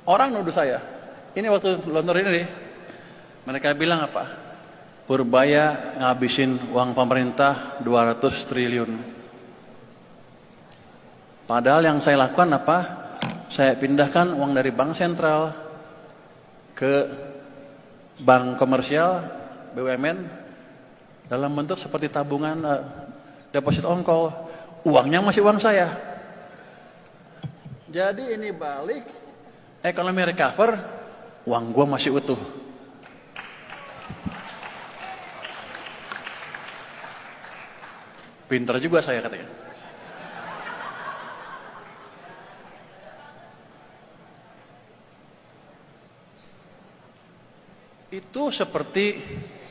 Orang nuduh saya. Ini waktu London ini, mereka bilang apa? Purbaya ngabisin uang pemerintah 200 triliun. Padahal yang saya lakukan apa? Saya pindahkan uang dari bank sentral ke bank komersial, BUMN, dalam bentuk seperti tabungan, deposit on call. Uangnya masih uang saya. Jadi ini balik, ekonomi recover, uang gua masih utuh. Pinter juga saya katanya. Itu seperti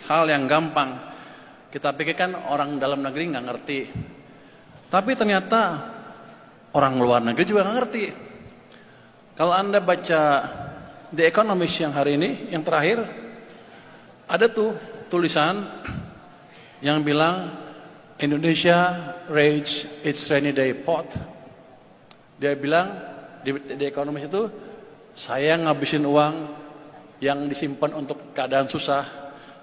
hal yang gampang. Kita pikirkan orang dalam negeri nggak ngerti. Tapi ternyata orang luar negeri juga nggak ngerti. Kalau Anda baca The Economist yang hari ini, yang terakhir, ada tuh tulisan yang bilang Indonesia raised its rainy day pot. Dia bilang di The Economist itu, saya ngabisin uang yang disimpan untuk keadaan susah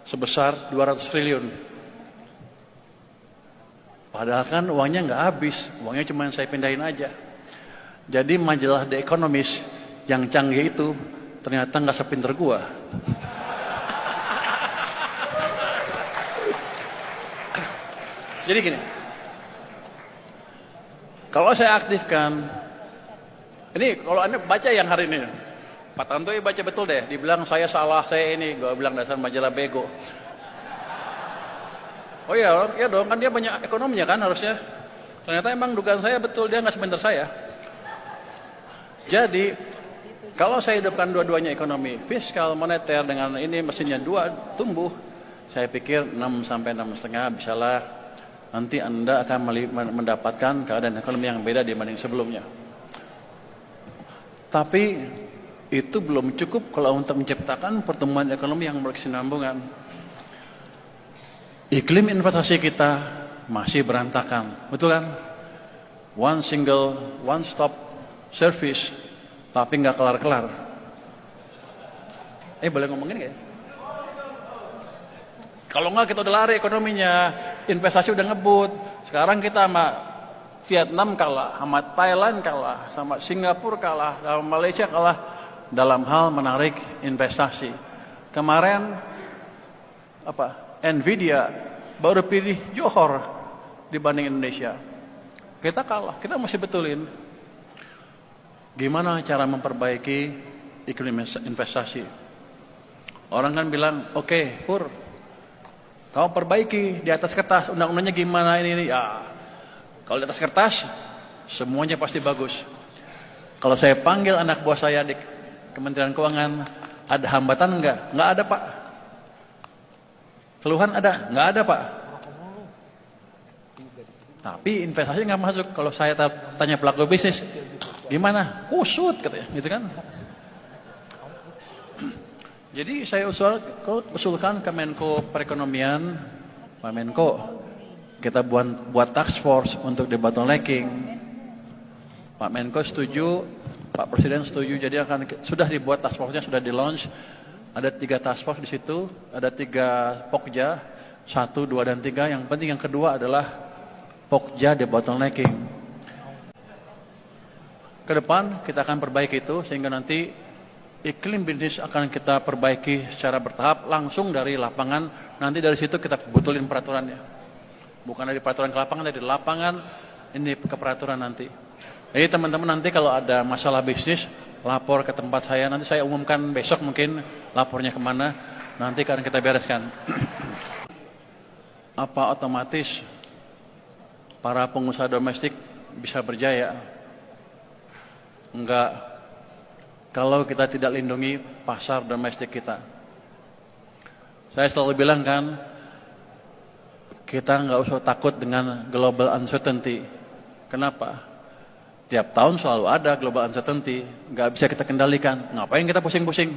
sebesar 200 triliun. Padahal kan uangnya nggak habis, uangnya cuma saya pindahin aja. Jadi majalah The Economist yang canggih itu ternyata nggak sepinter gua. Jadi gini, kalau saya aktifkan, ini kalau Anda baca yang hari ini, Pak Tantoy baca betul deh, dibilang saya salah, saya ini, gue bilang dasar majalah bego. Oh iya, ya dong, kan dia banyak ekonominya kan harusnya. Ternyata emang dugaan saya betul, dia nggak sepinter saya. Jadi, kalau saya hidupkan dua-duanya ekonomi, fiskal, moneter dengan ini mesinnya dua tumbuh, saya pikir 6 sampai 6,5 bisalah nanti Anda akan mendapatkan keadaan ekonomi yang beda dibanding sebelumnya. Tapi itu belum cukup kalau untuk menciptakan pertumbuhan ekonomi yang berkesinambungan. Iklim investasi kita masih berantakan, betul kan? One stop service, tapi nggak kelar-kelar. Boleh ngomongin nggak ya? Kalau nggak kita udah lari ekonominya, investasi udah ngebut. Sekarang kita sama Vietnam kalah, sama Thailand kalah, sama Singapura kalah, sama Malaysia kalah dalam hal menarik investasi. Kemarin Nvidia baru pilih Johor dibanding Indonesia. Kita kalah, kita mesti betulin. Gimana cara memperbaiki iklim investasi? Orang kan bilang, oke, Pur, kau perbaiki di atas kertas, undang-undangnya gimana ini? Ya, kalau di atas kertas, semuanya pasti bagus. Kalau saya panggil anak buah saya di Kementerian Keuangan, ada hambatan enggak? Enggak ada, Pak. Keluhan ada? Enggak ada, Pak. Tapi investasi enggak masuk. Kalau saya tanya pelaku bisnis, gimana? Kusut katanya, gitu kan? Jadi saya usulkan ke Menko Perekonomian, Pak Menko, kita buat task force untuk debottlenecking. Pak Menko setuju, Pak Presiden setuju, jadi sudah dibuat task force-nya, sudah di launch. Ada 3 task force di situ, ada 3 pokja, 1, 2, dan 3. Yang penting yang kedua adalah pokja debottlenecking. Ke depan kita akan perbaiki itu sehingga nanti iklim bisnis akan kita perbaiki secara bertahap langsung dari lapangan. Nanti dari situ kita betulin peraturannya. Bukan dari peraturan ke lapangan, dari lapangan ini ke peraturan nanti. Jadi teman-teman nanti kalau ada masalah bisnis, lapor ke tempat saya. Nanti saya umumkan besok mungkin lapornya kemana. Nanti akan kita bereskan. Apa otomatis para pengusaha domestik bisa berjaya? Enggak. Kalau kita tidak lindungi pasar domestik kita. Saya selalu bilang kan, kita nggak usah takut dengan global uncertainty. Kenapa? Tiap tahun selalu ada global uncertainty, nggak bisa kita kendalikan. Ngapain kita pusing-pusing?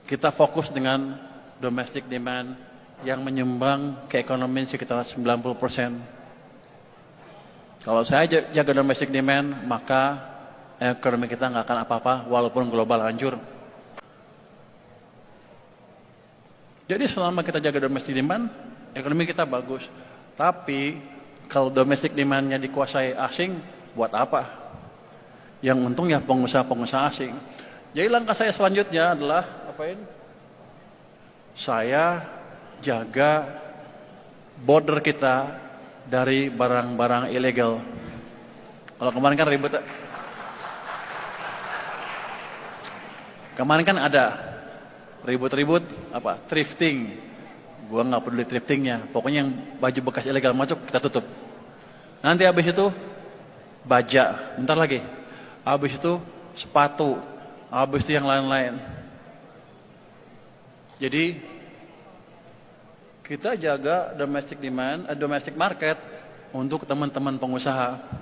Kita fokus dengan domestic demand yang menyumbang ke ekonomi sekitar 90%. Kalau saya jaga domestic demand, maka ekonomi kita nggak akan apa-apa walaupun global hancur. Jadi selama kita jaga domestic demand, ekonomi kita bagus. Tapi kalau domestic demand-nya dikuasai asing, buat apa? Yang untung ya pengusaha-pengusaha asing. Jadi langkah saya selanjutnya adalah apain? Saya jaga border kita dari barang-barang ilegal. Kalau kemarin kan ribut. Kemarin kan ada ribut-ribut apa? Thrifting. Gua nggak peduli thriftingnya. Pokoknya yang baju bekas ilegal masuk kita tutup. Nanti habis itu baja, bentar lagi. Habis itu sepatu, habis itu yang lain-lain. Jadi kita jaga domestic demand, domestic market untuk teman-teman pengusaha.